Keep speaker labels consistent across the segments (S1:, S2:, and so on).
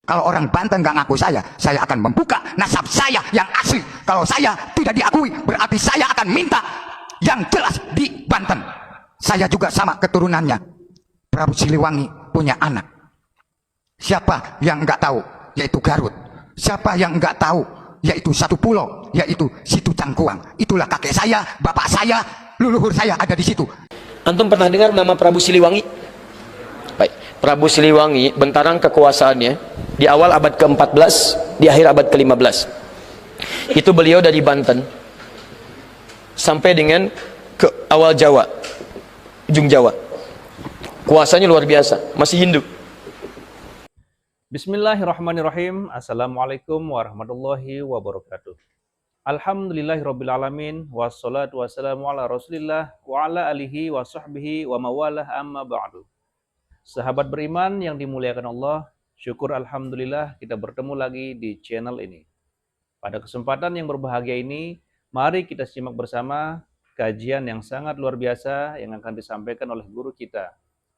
S1: Kalau orang Banten nggak ngaku saya akan membuka nasab saya yang asli. Kalau saya tidak diakui, berarti saya akan minta yang jelas di Banten. Saya juga sama keturunannya. Prabu Siliwangi punya anak. Siapa yang nggak tahu? Yaitu Garut. Siapa yang nggak tahu? Yaitu satu pulau, yaitu Situ Cangkuang. Itulah kakek saya, bapak saya, leluhur saya ada di situ.
S2: Antum pernah dengar nama Prabu Siliwangi? Baik, Prabu Siliwangi bentarang kekuasaannya di awal abad ke-14, di akhir abad ke-15. Itu beliau dari Banten sampai dengan ke awal Jawa, ujung Jawa. Kuasanya luar biasa, masih Hindu.
S3: Bismillahirrahmanirrahim. Assalamualaikum warahmatullahi wabarakatuh. Alhamdulillahirrabbilalamin. Wassalatu wassalamu ala rasulillah wa ala alihi wa sahbihi wa mawalah amma ba'du. Sahabat beriman yang dimuliakan Allah, syukur alhamdulillah kita bertemu lagi di channel ini. Pada kesempatan yang berbahagia ini, mari kita simak bersama kajian yang sangat luar biasa yang akan disampaikan oleh guru kita.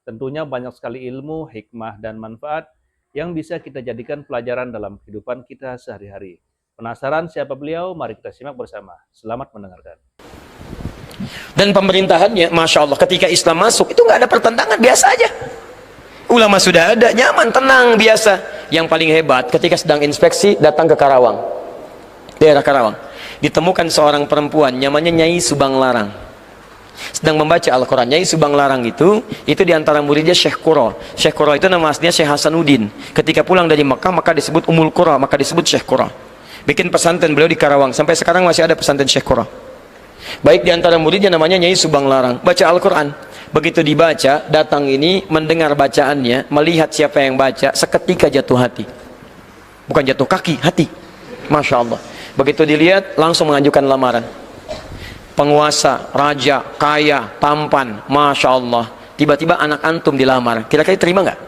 S3: Tentunya banyak sekali ilmu, hikmah, dan manfaat yang bisa kita jadikan pelajaran dalam kehidupan kita sehari-hari. Penasaran siapa beliau? Mari kita simak bersama. Selamat mendengarkan.
S2: Dan pemerintahannya, Masya Allah, ketika Islam masuk, itu nggak ada pertentangan, biasa aja. Ulama sudah ada, nyaman, tenang, biasa. Yang paling hebat, ketika sedang inspeksi, datang ke Karawang, daerah Karawang. Ditemukan seorang perempuan, namanya Nyai Subang Larang. Sedang membaca Al-Quran. Nyai Subang Larang itu diantara muridnya Syekh Qura. Syekh Qura itu nama aslinya Syekh Hasanuddin. Ketika pulang dari Mekah, maka disebut Ummul Qura, maka disebut Syekh Qura. Bikin pesantren beliau di Karawang. Sampai sekarang masih ada pesantren Syekh Qura. Baik diantara muridnya namanya Nyai Subang Larang. Baca Al-Quran. Begitu dibaca, datang ini mendengar bacaannya, melihat siapa yang baca, seketika jatuh hati. Bukan jatuh kaki, hati. Masya Allah. Begitu dilihat, langsung mengajukan lamaran. Penguasa, raja, kaya, tampan, Masya Allah. Tiba-tiba anak antum dilamar, kira-kira terima nggak?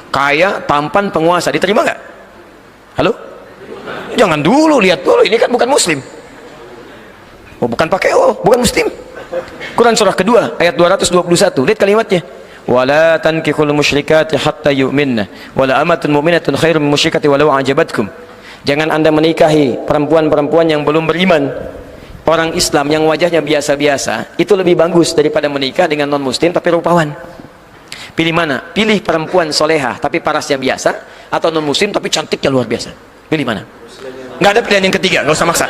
S2: Kaya, tampan, penguasa, diterima nggak? Halo? Jangan dulu, lihat dulu, ini kan bukan muslim. Oh, bukan pakai bukan muslim. Quran surah kedua ayat 221, lihat kalimatnya. Wala tankihul musyrikati hatta yu'minna wala amatun mu'minatun khairum min musyrikati walau ajabatkum. Jangan Anda menikahi perempuan-perempuan yang belum beriman. Orang Islam yang wajahnya biasa-biasa itu lebih bagus daripada menikah dengan non-muslim tapi rupawan. Pilih mana? Pilih perempuan solehah tapi parasnya biasa, atau non-muslim tapi cantiknya luar biasa. Pilih mana? Nggak ada pilihan yang ketiga, nggak usah maksa.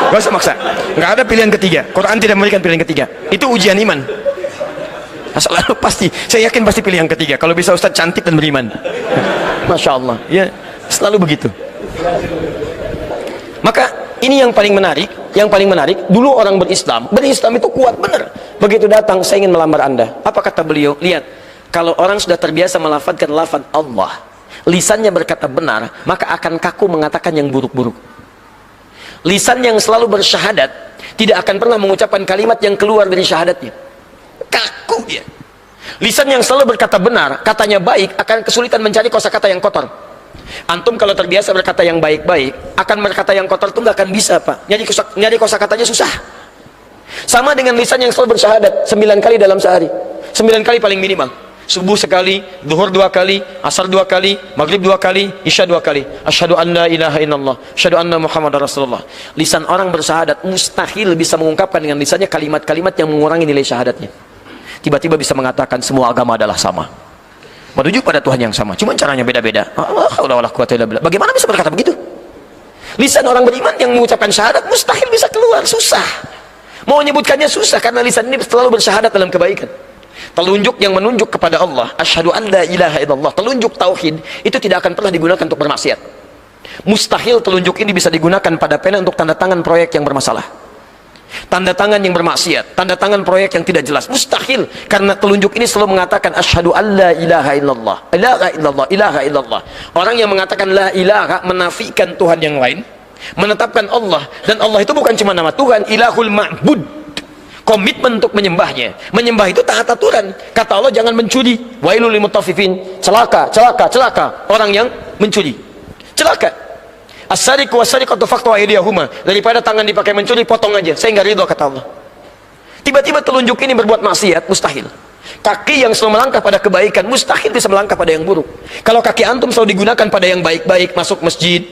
S2: Nggak usah maksa. Nggak ada pilihan ketiga. Quran tidak memberikan pilihan ketiga. Itu ujian iman. Selalu pasti, saya yakin pasti pilih yang ketiga. Kalau bisa Ustaz cantik dan beriman. Masya Allah. Ya, selalu begitu. Maka ini yang paling menarik. Yang paling menarik, dulu orang berislam itu kuat benar. Begitu datang, saya ingin melamar Anda. Apa kata beliau? Lihat, kalau orang sudah terbiasa melafadzkan lafaz Allah, lisannya berkata benar, maka akan kaku mengatakan yang buruk-buruk. Lisan yang selalu bersyahadat tidak akan pernah mengucapkan kalimat yang keluar dari syahadatnya. Kaku dia. Lisan yang selalu berkata benar, katanya baik, akan kesulitan mencari kosakata yang kotor. Antum kalau terbiasa berkata yang baik-baik, akan berkata yang kotor itu nggak akan bisa, Pak. Nyari kosakatanya susah. Sama dengan lisan yang selalu bersyahadat 9 kali dalam sehari. 9 kali paling minimal. Subuh sekali, zuhur 2 kali, asar 2 kali, maghrib 2 kali, isya 2 kali. Asyhadu an la ilaha illallah, asyhadu anna Muhammadar Rasulullah. Lisan orang bersyahadat mustahil bisa mengungkapkan dengan lisannya kalimat-kalimat yang mengurangi nilai syahadatnya. Tiba-tiba bisa mengatakan semua agama adalah sama, menuju pada Tuhan yang sama, cuma caranya beda-beda. Bagaimana bisa berkata begitu? Lisan orang beriman yang mengucapkan syahadat mustahil bisa keluar, susah. Mau menyebutkannya susah karena lisan ini selalu bersyahadat dalam kebaikan. Telunjuk yang menunjuk kepada Allah, asyhadu an la ilaha illallah, telunjuk tauhid, itu tidak akan pernah digunakan untuk bermaksiat. Mustahil telunjuk ini bisa digunakan pada pena untuk tanda tangan proyek yang bermasalah, tanda tangan yang bermaksiat, tanda tangan proyek yang tidak jelas. Mustahil, karena telunjuk ini selalu mengatakan asyhadu an la ilaha illallah, ilaha illallah, ilaha illallah. Orang yang mengatakan la ilaha menafikan Tuhan yang lain, menetapkan Allah, dan Allah itu bukan cuma nama Tuhan, ilahul ma'bud. Komitmen untuk menyembahnya. Menyembah itu taat aturan. Kata Allah jangan mencuri. Wailul lil mutaffifin. Celaka, celaka, celaka orang yang mencuri. Celaka. As-sariqu was-sariqatu faqtu aydiyahuma. Daripada tangan dipakai mencuri, potong aja. Saya enggak ridho, kata Allah. Tiba-tiba telunjuk ini berbuat maksiat, mustahil. Kaki yang selalu melangkah pada kebaikan mustahil bisa melangkah pada yang buruk. Kalau kaki antum selalu digunakan pada yang baik-baik, masuk masjid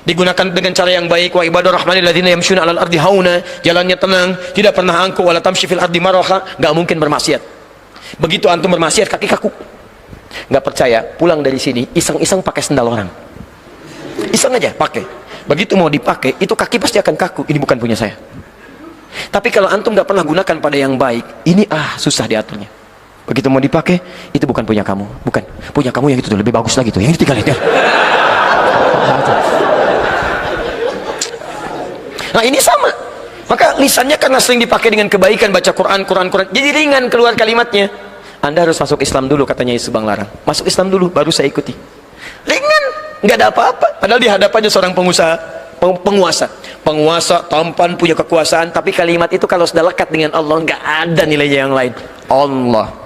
S2: digunakan dengan cara yang baik, wa ibadur rahmanil ladzina yamshuna 'alal ardi hauna, jalannya tenang, tidak pernah angkuh, wala tamshi fil ardi maraha, enggak mungkin bermaksiat. Begitu antum bermaksiat kaki kaku. Enggak percaya, pulang dari sini iseng-iseng pakai sendal orang. Iseng aja pakai. Begitu mau dipakai, itu kaki pasti akan kaku. Ini bukan punya saya. Tapi kalau antum enggak pernah gunakan pada yang baik, ini susah diaturnya. Begitu mau dipakai, itu bukan punya kamu, bukan. Punya kamu yang itu tuh lebih bagus lagi tuh, yang itu tinggalin. Nah ini sama, maka lisannya karena sering dipakai dengan kebaikan, baca Quran, jadi ringan keluar kalimatnya. Anda harus masuk Islam dulu, katanya Yesus Banglarang. Masuk Islam dulu, baru saya ikuti. Ringan, nggak ada apa-apa. Padahal di hadapannya seorang penguasa, tampan, punya kekuasaan, tapi kalimat itu kalau sudah lekat dengan Allah, nggak ada nilainya yang lain. Allah.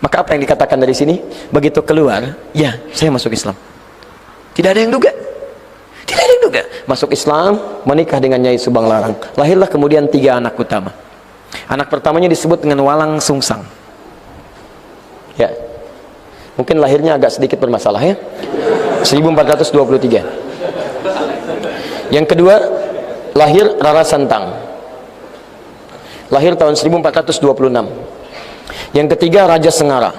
S2: Maka apa yang dikatakan dari sini? Begitu keluar, ya saya masuk Islam. Tidak ada yang duga. Tidak ada yang duga. Masuk Islam, menikah dengan Nyai Subang Larang. Lahirlah kemudian 3 anak utama. Anak pertamanya disebut dengan Walang Sungsang. Ya, mungkin lahirnya agak sedikit bermasalah ya. 1423. Yang kedua, lahir Rara Santang. Lahir tahun 1426. Yang ketiga, Raja Sengara.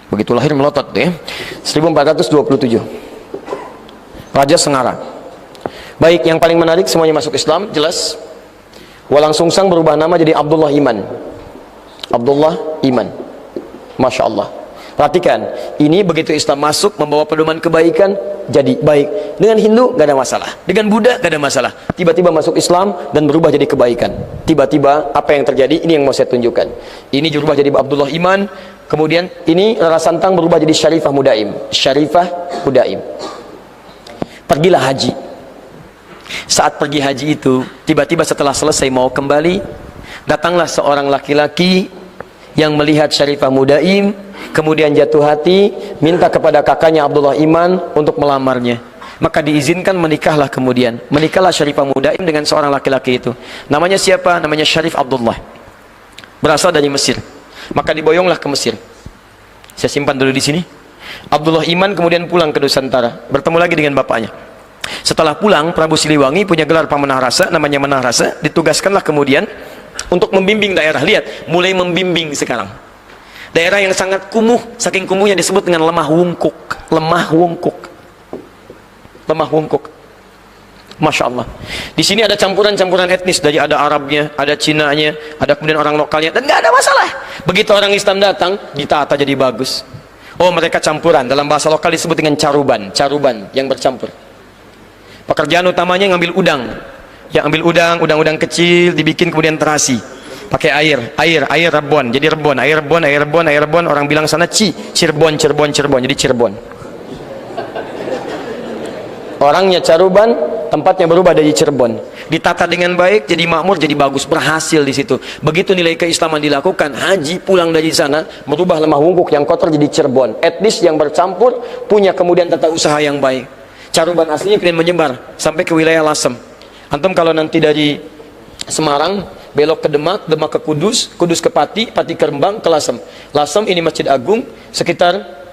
S2: Begitu lahir melotot ya. 1427. Raja Sengara. Baik, yang paling menarik semuanya masuk Islam, jelas. Walang Sungsang berubah nama jadi Abdullah Iman. Abdullah Iman. Masya Allah. Perhatikan, ini begitu Islam masuk membawa pedoman kebaikan, jadi baik. Dengan Hindu gak ada masalah, dengan Buddha gak ada masalah. Tiba-tiba masuk Islam dan berubah jadi kebaikan. Tiba-tiba apa yang terjadi? Ini yang mau saya tunjukkan. Ini berubah jadi Abdullah Iman. Kemudian ini Rara Santang berubah jadi Syarifah Mudaim. Syarifah Mudaim. Pergilah haji. Saat pergi haji itu, tiba-tiba setelah selesai mau kembali, datanglah seorang laki-laki yang melihat Syarifah Mudaim, kemudian jatuh hati, minta kepada kakaknya Abdullah Iman untuk melamarnya. Maka diizinkan, menikahlah kemudian. Menikahlah Syarifah Mudaim dengan seorang laki-laki itu. Namanya siapa? Namanya Syarif Abdullah. Berasal dari Mesir. Maka diboyonglah ke Mesir. Saya simpan dulu di sini. Abdullah Iman kemudian pulang ke Nusantara, bertemu lagi dengan bapaknya. Setelah pulang, Prabu Siliwangi punya gelar Pamanah Rasa, namanya Manah Rasa, ditugaskanlah kemudian untuk membimbing daerah. Lihat, mulai membimbing sekarang. Daerah yang sangat kumuh, saking kumuhnya disebut dengan lemah wungkuk. Lemah wungkuk. Lemah wungkuk. Masya Allah. Di sini ada campuran-campuran etnis, dari ada Arabnya, ada Cinanya, ada kemudian orang lokalnya, dan nggak ada masalah. Begitu orang Islam datang, ditata jadi bagus. Oh, mereka campuran, dalam bahasa lokal disebut dengan caruban, caruban yang bercampur. Pekerjaan utamanya ngambil udang. Ya, ambil udang kecil, dibikin kemudian terasi. Pakai air rebon, jadi rebon, air rebon, orang bilang sana Cirebon, jadi Cirebon. Orangnya caruban, tempatnya berubah dari Cirebon. Ditata dengan baik, jadi makmur, jadi bagus, berhasil di situ. Begitu nilai keislaman dilakukan, haji pulang dari sana, merubah lemah wungkuk yang kotor jadi Cirebon. Etnis yang bercampur, punya kemudian tata usaha yang baik. Caruban aslinya kemudian menyebar sampai ke wilayah Lasem. Antum kalau nanti dari Semarang belok ke Demak, Demak ke Kudus, Kudus ke Pati, Pati ke Rembang, ke Lasem. Lasem ini Masjid Agung, sekitar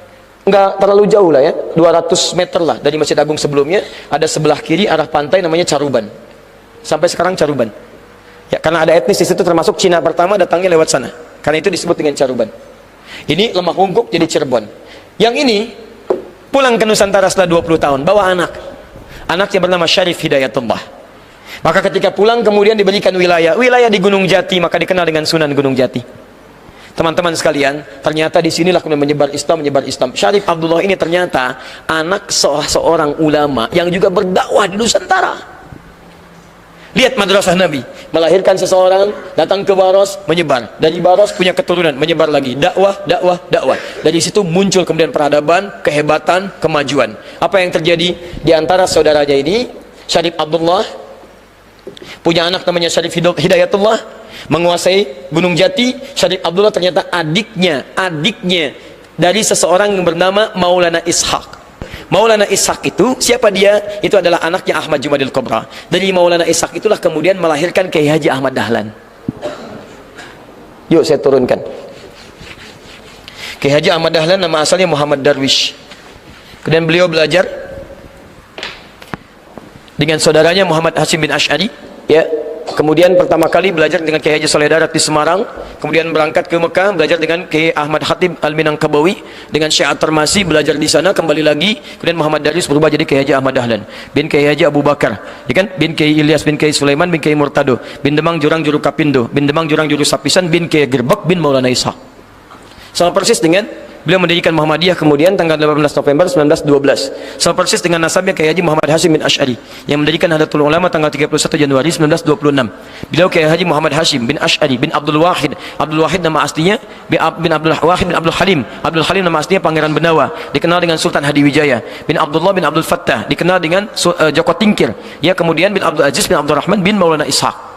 S2: nggak terlalu jauh lah ya, 200 meter lah dari Masjid Agung sebelumnya. Ada sebelah kiri arah pantai namanya Caruban. Sampai sekarang Caruban. Ya, karena ada etnis di situ, termasuk Cina pertama datangnya lewat sana. Karena itu disebut dengan Caruban. Ini lemah wungkuk jadi Cirebon. Yang ini pulang ke Nusantara setelah 20 tahun, bawa anak. Anaknya bernama Syarif Hidayatullah. Maka ketika pulang kemudian diberikan wilayah di Gunung Jati, maka dikenal dengan Sunan Gunung Jati. Teman-teman sekalian, ternyata di sinilah kemudian menyebar Islam. Syarif Abdullah ini ternyata anak seorang ulama yang juga berdakwah di Nusantara. Lihat madrasah Nabi, melahirkan seseorang, datang ke Baros, menyebar. Dari Baros punya keturunan, menyebar lagi. Dakwah. Dari situ muncul kemudian peradaban, kehebatan, kemajuan. Apa yang terjadi di antara saudaranya ini? Syarif Abdullah punya anak namanya Syarif Hidayatullah, menguasai Gunung Jati. Syarif Abdullah ternyata adiknya dari seseorang yang bernama Maulana Ishaq. Maulana Ishaq itu, siapa dia? Itu adalah anaknya Ahmad Jumadil Kubra. Dari Maulana Ishaq itulah kemudian melahirkan Kiai Haji Ahmad Dahlan. Yuk saya turunkan. Kiai Haji Ahmad Dahlan nama asalnya Muhammad Darwish. Kemudian beliau belajar dengan saudaranya Muhammad Hashim bin Ash'ari, ya. Kemudian pertama kali belajar dengan Kiai Haji Saleh Darat di Semarang, kemudian berangkat ke Mekah belajar dengan Kiai Ahmad Khatib Al-Minangkabawi, dengan Syekh At-Tarmasi belajar di sana, kembali lagi. Kemudian Muhammad Darwish berubah jadi Kiai Haji Ahmad Dahlan bin Kiai Haji Abu Bakar, ya kan? Bin Kiai Ilyas bin Kiai Sulaiman bin Kiai Murtado bin Demang Jurang Juru Kapindo bin Demang Jurang Juru Sapisan bin Kiai Gerbek bin Maulana Ishaq. Sama persis dengan beliau mendirikan Muhammadiyah kemudian tanggal 18 November 1912. Sama persis dengan nasabnya Kiai Haji Muhammad Hashim bin Ash'ari yang mendirikan Nahdlatul Ulama tanggal 31 Januari 1926. Beliau Kiai Haji Muhammad Hashim bin Ash'ari bin Abdul Wahid. Abdul Wahid nama aslinya bin Abdul Wahid bin Abdul Halim. Abdul Halim nama aslinya Pangeran Benawa, dikenal dengan Sultan Hadiwijaya. Bin Abdullah bin Abdul Fattah, dikenal dengan Joko Tingkir. Ya, kemudian bin Abdul Aziz bin Abdul Rahman bin Maulana Ishaq.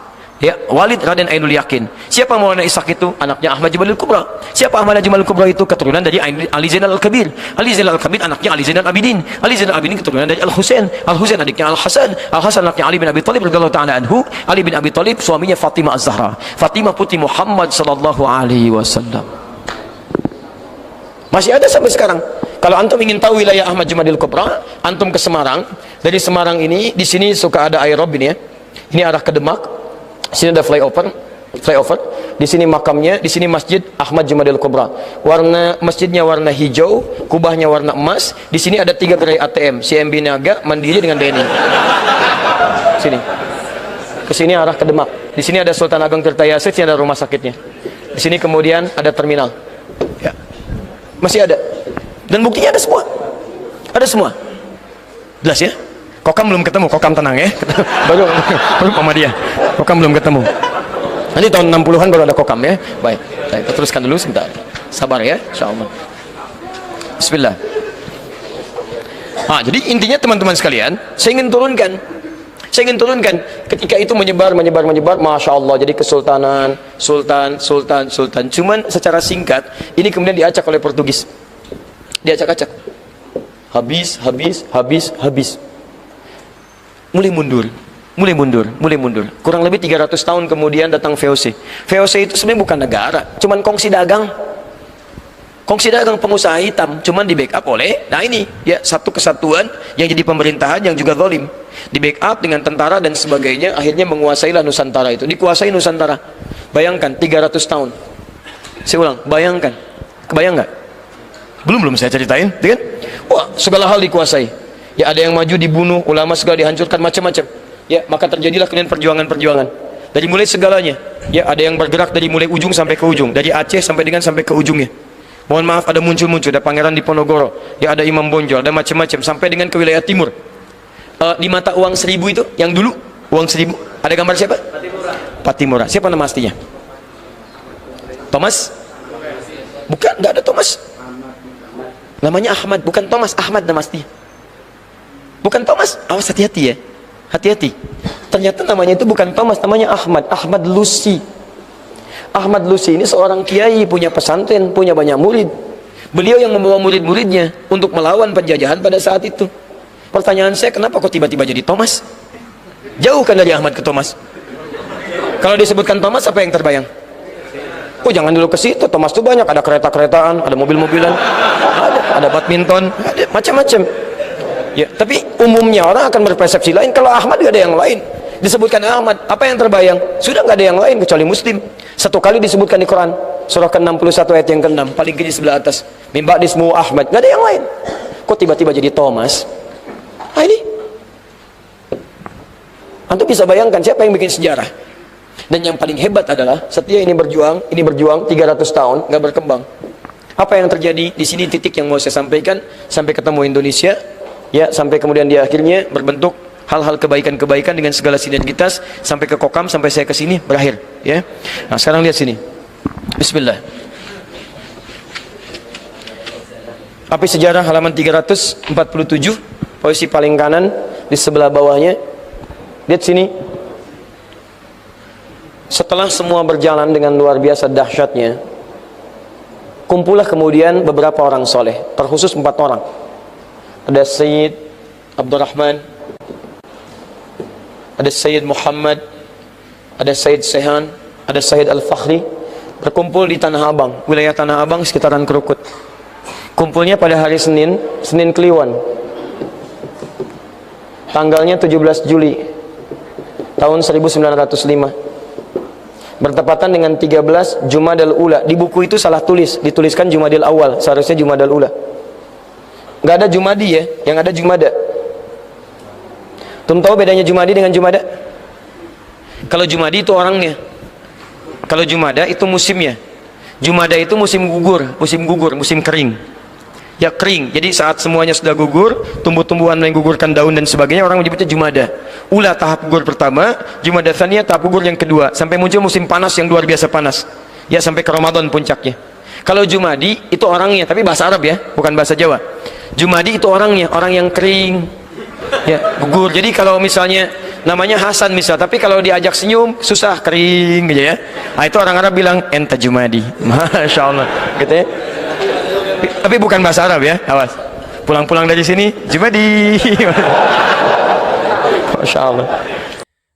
S2: Ya, Walid Raden Ainul Yakin. Siapa Maulana Ishaq itu? Anaknya Ahmad Jamalul Kubra. Siapa Ahmad Jamalul Kubra itu? Keturunan dari Ali Zainal Al-Kabir. Ali Zainal Al-Kabir anaknya Ali Zainal Abidin. Ali Zainal Abidin keturunan dari Al-Husain. Al-Husain adiknya Al-Hasan. Al-Hasan anaknya Ali bin Abi Thalib radhiyallahu taala anhu. Ali bin Abi Thalib suaminya Fatimah Az-Zahra. Fatimah putri Muhammad sallallahu alaihi wasallam. Masih ada sampai sekarang. Kalau antum ingin tahu wilayah Ahmad Jamalul Kubra, antum ke Semarang. Dari Semarang ini, di sini suka ada aerob ini ya. Ini arah ke Demak. Sini ada flyover. Di sini makamnya, di sini Masjid Ahmad Jamalul Kubra. Warna masjidnya warna hijau, kubahnya warna emas. Di sini ada 3 gerai ATM, CMB Niaga, Mandiri dengan BNI. Sini. Ke sini arah ke Demak. Di sini ada Sultan Ageng Tirtayasa, sini ada rumah sakitnya. Di sini kemudian ada terminal. Ya. Masih ada. Dan buktinya ada semua. Ada semua. Jelas ya? Kokam belum ketemu, Kokam tenang ya. baru Muhammadiyah. Kokam belum ketemu. Nanti tahun 60-an baru ada Kokam ya. Baik, kita teruskan dulu sebentar. Sabar ya, insyaallah. Bismillah. Jadi intinya teman-teman sekalian, saya ingin turunkan ketika itu menyebar, Masya Allah, jadi kesultanan, sultan. Cuman secara singkat, ini kemudian diacak oleh Portugis. Diacak-acak. Habis. Mulai mundur. Kurang lebih 300 tahun kemudian datang VOC. VOC itu sebenarnya bukan negara, cuman kongsi dagang pengusaha hitam, cuman di backup oleh, nah ini ya, satu kesatuan yang jadi pemerintahan yang juga zalim, di backup dengan tentara dan sebagainya, akhirnya menguasailah Nusantara itu, dikuasai Nusantara. Bayangkan 300 tahun. Saya ulang, bayangkan, kebayang nggak? Belum saya ceritain, kan? Wah, segala hal dikuasai. Ya, ada yang maju dibunuh, ulama segala dihancurkan, macam-macam. Ya, maka terjadilah kemudian perjuangan. Dari mulai segalanya. Ya, ada yang bergerak dari mulai ujung sampai ke ujung, dari Aceh sampai ke ujungnya. Mohon maaf, ada muncul, ada Pangeran Diponegoro, ya ada Imam Bonjol, ada macam-macam sampai dengan ke wilayah timur. Di mata uang 1000 itu, yang dulu uang 1000, ada gambar siapa? Patimura. Siapa nama aslinya? Thomas? Bukan, enggak ada Thomas. Namanya Ahmad, bukan Thomas, Ahmad nama aslinya. Bukan Thomas, awas hati-hati ya. Hati-hati. Ternyata namanya itu bukan Thomas, namanya Ahmad. Ahmad Lusi. Ahmad Lusi ini seorang kiai, punya pesantren, punya banyak murid. Beliau yang membawa murid-muridnya untuk melawan penjajahan pada saat itu. Pertanyaan saya, kenapa kok tiba-tiba jadi Thomas? Jauh kan dari Ahmad ke Thomas. Kalau disebutkan Thomas, apa yang terbayang? Oh, jangan dulu ke situ. Thomas itu banyak, ada kereta-keretaan, ada mobil-mobilan, ada badminton, ada macam-macam. Ya, tapi umumnya orang akan berpersepsi lain. Kalau Ahmad gak ada yang lain. Disebutkan Ahmad, apa yang terbayang? Sudah gak ada yang lain kecuali Muslim. Satu kali disebutkan di Quran, surah ke-61 ayat yang ke-6, paling kiri sebelah atas. Min ba'di ismuhu Ahmad, gak ada yang lain. Kok tiba-tiba jadi Thomas? Ini antum bisa bayangkan siapa yang bikin sejarah. Dan yang paling hebat adalah setia ini berjuang 300 tahun gak berkembang. Apa yang terjadi di sini, titik yang mau saya sampaikan, sampai ketemu Indonesia. Ya, sampai kemudian dia akhirnya berbentuk hal-hal kebaikan-kebaikan dengan segala sinergitas sampai ke Kokam, sampai saya ke sini berakhir, ya. Nah, sekarang lihat sini. Bismillah. Api sejarah halaman 347, posisi paling kanan di sebelah bawahnya. Lihat sini. Setelah semua berjalan dengan luar biasa dahsyatnya, kumpullah kemudian beberapa orang soleh, terkhusus 4 orang. Ada Sayyid Abdurrahman, ada Sayyid Muhammad, ada Sayyid Sehan, ada Sayyid Al-Fakhri, berkumpul di Tanah Abang, wilayah Tanah Abang sekitaran Krukut. Kumpulnya pada hari Senin, Senin Kliwon. Tanggalnya 17 Juli tahun 1905. Bertepatan dengan 13 Jumadal Ula. Di buku itu salah tulis, dituliskan Jumadil Awal, seharusnya Jumadal Ula. Nggak ada Jumadi ya, yang ada Jumada. Tum tahu bedanya Jumadi dengan Jumada? Kalau Jumadi itu orangnya, kalau Jumada itu musimnya. Jumada itu musim gugur, musim kering. Ya kering, jadi saat semuanya sudah gugur, tumbuh-tumbuhan yang gugurkan daun dan sebagainya, orang menyebutnya Jumada. Ula tahap gugur pertama, Jumada Tsaniyah tahap gugur yang kedua, sampai muncul musim panas yang luar biasa panas. Ya sampai ke Ramadan puncaknya. Kalau Jumadi itu orangnya, tapi bahasa Arab ya, bukan bahasa Jawa. Jumadi itu orangnya, orang yang kering, ya gugur. Jadi kalau misalnya namanya Hasan misal, tapi kalau diajak senyum susah, kering gitu ya. Nah, itu orang Arab bilang enta Jumadi. Masya Allah, gitu ya. Tapi bukan bahasa Arab ya, awas. Pulang-pulang dari sini Jumadi. Masya Allah.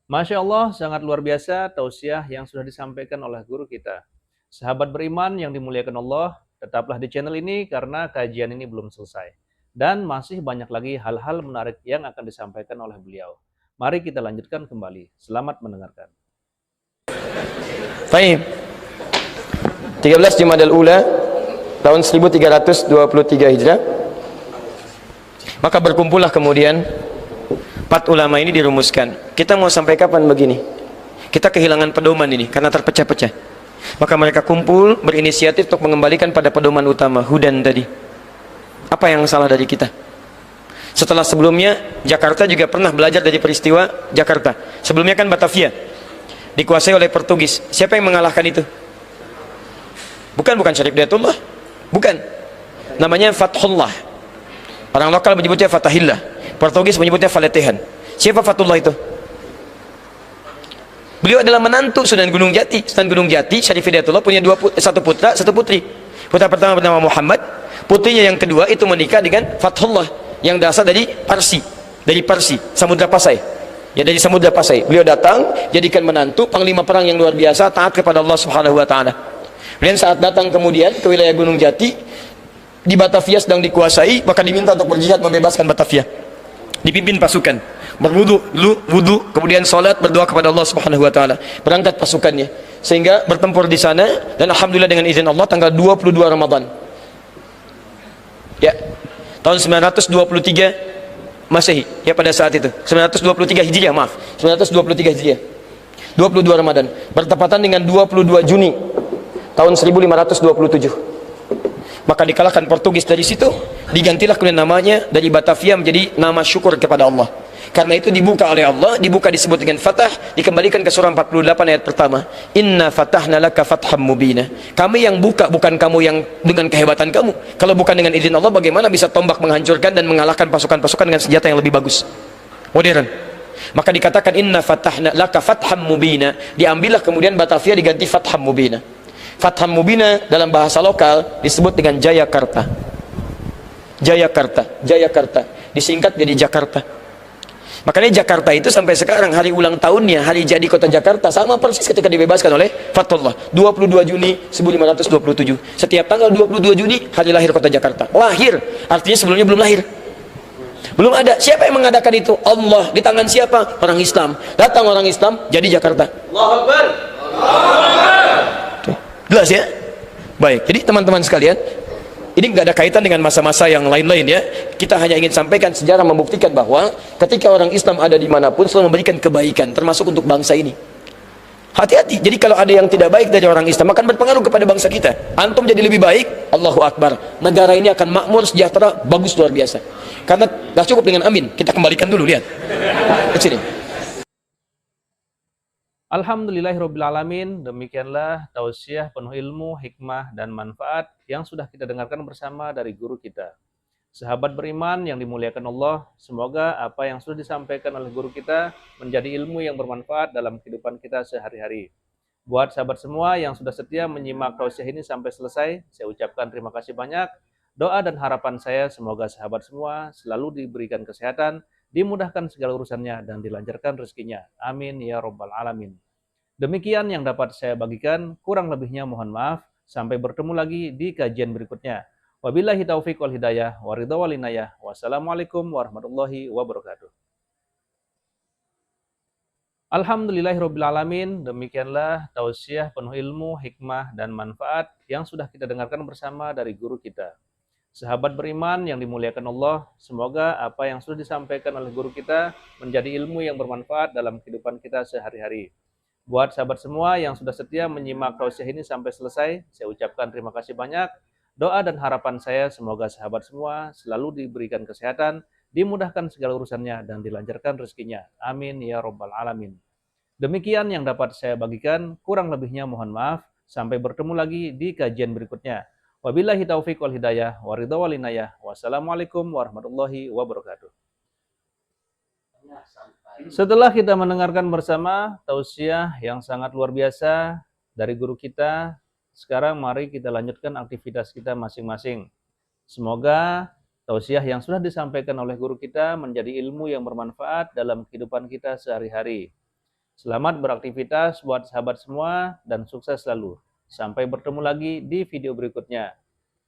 S3: Masya Allah, sangat luar biasa tausiah yang sudah disampaikan oleh guru kita. Sahabat beriman yang dimuliakan Allah, tetaplah di channel ini karena kajian ini belum selesai. Dan masih banyak lagi hal-hal menarik yang akan disampaikan oleh beliau. Mari kita lanjutkan kembali. Selamat mendengarkan.
S2: Baik. 13 Jumadal Ula tahun 1323 Hijrah. Maka berkumpullah kemudian 4 ulama ini dirumuskan. Kita mau sampai kapan begini? Kita kehilangan pedoman ini karena terpecah-pecah. Maka mereka kumpul berinisiatif untuk mengembalikan pada pedoman utama, hudan tadi. Apa yang salah dari kita? Setelah sebelumnya Jakarta juga pernah belajar dari peristiwa Jakarta. Sebelumnya kan Batavia dikuasai oleh Portugis. Siapa yang mengalahkan itu? Bukan Syarif Hidayatullah. Bukan. Namanya Fathullah. Orang lokal menyebutnya Fatahillah. Portugis menyebutnya Faletehan. Siapa Fathullah itu? Beliau adalah menantu Sunan Gunung Jati. Sunan Gunung Jati, Syarif Hidayatullah punya satu putra, satu putri. Putra pertama bernama Muhammad, putrinya yang kedua itu menikah dengan Fathullah yang berasal dari Parsi, Samudra Pasai. Ya, dari Samudra Pasai. Beliau datang jadikan menantu, panglima perang yang luar biasa, taat kepada Allah Subhanahu wa taala. Dan saat datang kemudian ke wilayah Gunung Jati, di Batavia sedang dikuasai, maka diminta untuk berjihad membebaskan Batavia. Dipimpin pasukan, berwudu, kemudian salat, berdoa kepada Allah Subhanahu wa taala. Berangkat pasukannya sehingga bertempur di sana, dan alhamdulillah dengan izin Allah tanggal 22 Ramadan. Ya. Tahun 923 Masehi, ya pada saat itu. 923 Hijriah, maaf. 923 Hijriah. 22 Ramadan, bertepatan dengan 22 Juni tahun 1527. Maka dikalahkan Portugis. Dari situ digantilah kemudian namanya dari Batavia menjadi nama syukur kepada Allah. Karena itu dibuka oleh Allah, dibuka disebut dengan Fatah, dikembalikan ke surah 48 ayat pertama. Inna fatahna laka fatham mubina. Kami yang buka, bukan kamu yang dengan kehebatan kamu. Kalau bukan dengan izin Allah, bagaimana bisa tombak menghancurkan dan mengalahkan pasukan-pasukan dengan senjata yang lebih bagus, modern. Maka dikatakan inna fatahna laka fatham mubina. Diambillah kemudian Batavia diganti Fatham Mubina. Fatham Mubina dalam bahasa lokal disebut dengan Jayakarta. Jayakarta disingkat jadi Jakarta. Makanya Jakarta itu sampai sekarang hari ulang tahunnya, hari jadi kota Jakarta sama persis ketika dibebaskan oleh Fathullah, 22 Juni 1527. Setiap tanggal 22 Juni hari lahir kota Jakarta. Lahir, artinya sebelumnya belum lahir. Belum ada. Siapa yang mengadakan itu? Allah. Di tangan siapa? Orang Islam. Datang orang Islam, jadi Jakarta. Allahu Akbar. Jelas ya? Baik. Jadi teman-teman sekalian, ini nggak ada kaitan dengan masa-masa yang lain-lain ya. Kita hanya ingin sampaikan sejarah membuktikan bahwa ketika orang Islam ada dimanapun selalu memberikan kebaikan, termasuk untuk bangsa ini. Hati-hati. Jadi kalau ada yang tidak baik dari orang Islam akan berpengaruh kepada bangsa kita. Antum jadi lebih baik, Allahu Akbar. Negara ini akan makmur, sejahtera, bagus luar biasa. Karena nggak cukup dengan amin. Kita kembalikan dulu, lihat. Ke sini.
S3: Alhamdulillahirrabbilalamin, demikianlah tausiah penuh ilmu, hikmah, dan manfaat yang sudah kita dengarkan bersama dari guru kita. Sahabat beriman yang dimuliakan Allah, semoga apa yang sudah disampaikan oleh guru kita menjadi ilmu yang bermanfaat dalam kehidupan kita sehari-hari. Buat sahabat semua yang sudah setia menyimak tausiah ini sampai selesai, saya ucapkan terima kasih banyak. Doa dan harapan saya semoga sahabat semua selalu diberikan kesehatan, dimudahkan segala urusannya, dan dilancarkan rezekinya. Amin ya Rabbal Alamin. Demikian yang dapat saya bagikan, kurang lebihnya mohon maaf. Sampai bertemu lagi di kajian berikutnya. Wabillahi taufiq wal hidayah, waridha wal inayah. Wassalamualaikum warahmatullahi wabarakatuh. Alhamdulillahirrabbilalamin, demikianlah tausiah penuh ilmu, hikmah, dan manfaat yang sudah kita dengarkan bersama dari guru kita. Sahabat beriman yang dimuliakan Allah, semoga apa yang sudah disampaikan oleh guru kita menjadi ilmu yang bermanfaat dalam kehidupan kita sehari-hari. Buat sahabat semua yang sudah setia menyimak tausiah ini sampai selesai, saya ucapkan terima kasih banyak. Doa dan harapan saya semoga sahabat semua selalu diberikan kesehatan, dimudahkan segala urusannya, dan dilancarkan rezekinya. Amin ya robbal alamin. Demikian yang dapat saya bagikan, kurang lebihnya mohon maaf. Sampai bertemu lagi di kajian berikutnya. Wabillahi taufiq wal hidayah, waridha wal inayah. Wassalamualaikum warahmatullahi wabarakatuh. Setelah kita mendengarkan bersama tausiah yang sangat luar biasa dari guru kita, sekarang mari kita lanjutkan aktivitas kita masing-masing. Semoga tausiah yang sudah disampaikan oleh guru kita menjadi ilmu yang bermanfaat dalam kehidupan kita sehari-hari. Selamat beraktivitas buat sahabat semua dan sukses selalu. Sampai bertemu lagi di video berikutnya.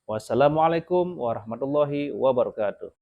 S3: Wassalamualaikum warahmatullahi wabarakatuh.